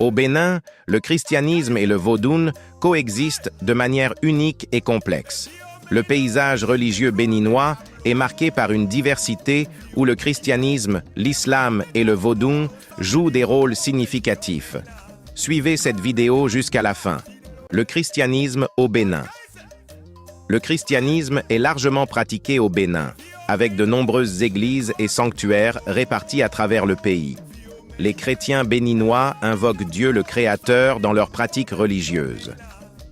Au Bénin, le christianisme et le vaudou coexistent de manière unique et complexe. Le paysage religieux béninois est marqué par une diversité où le christianisme, l'islam et le vaudou jouent des rôles significatifs. Suivez cette vidéo jusqu'à la fin. Le christianisme au Bénin. Le christianisme est largement pratiqué au Bénin, avec de nombreuses églises et sanctuaires répartis à travers le pays. Les chrétiens béninois invoquent Dieu le Créateur dans leurs pratiques religieuses.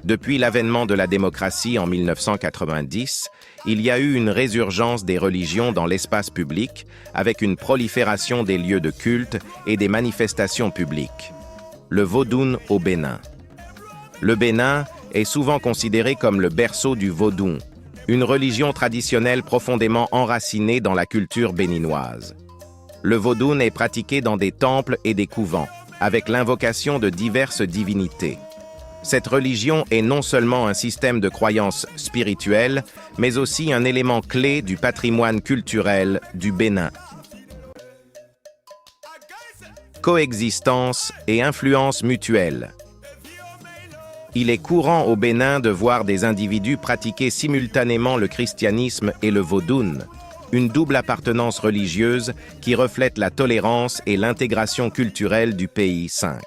Depuis l'avènement de la démocratie en 1990, il y a eu une résurgence des religions dans l'espace public, avec une prolifération des lieux de culte et des manifestations publiques. Le vaudou au Bénin. Le Bénin est souvent considéré comme le berceau du vaudou, une religion traditionnelle profondément enracinée dans la culture béninoise. Le vaudou est pratiqué dans des temples et des couvents, avec l'invocation de diverses divinités. Cette religion est non seulement un système de croyances spirituelles, mais aussi un élément clé du patrimoine culturel du Bénin. Coexistence et influence mutuelle. Il est courant au Bénin de voir des individus pratiquer simultanément le christianisme et le vaudou, une double appartenance religieuse qui reflète la tolérance et l'intégration culturelle du pays 5.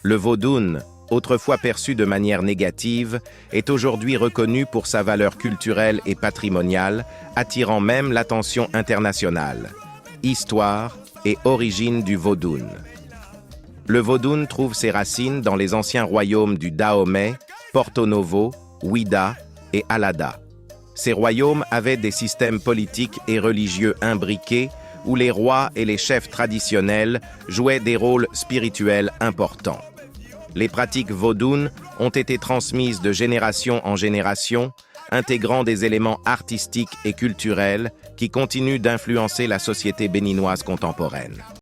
Le vaudou, autrefois perçu de manière négative, est aujourd'hui reconnu pour sa valeur culturelle et patrimoniale, attirant même l'attention internationale. Histoire et origine du vaudou. Le vaudou trouve ses racines dans les anciens royaumes du Dahomey, Porto Novo, Ouida et Alada. Ces royaumes avaient des systèmes politiques et religieux imbriqués où les rois et les chefs traditionnels jouaient des rôles spirituels importants. Les pratiques vaudou ont été transmises de génération en génération, intégrant des éléments artistiques et culturels qui continuent d'influencer la société béninoise contemporaine.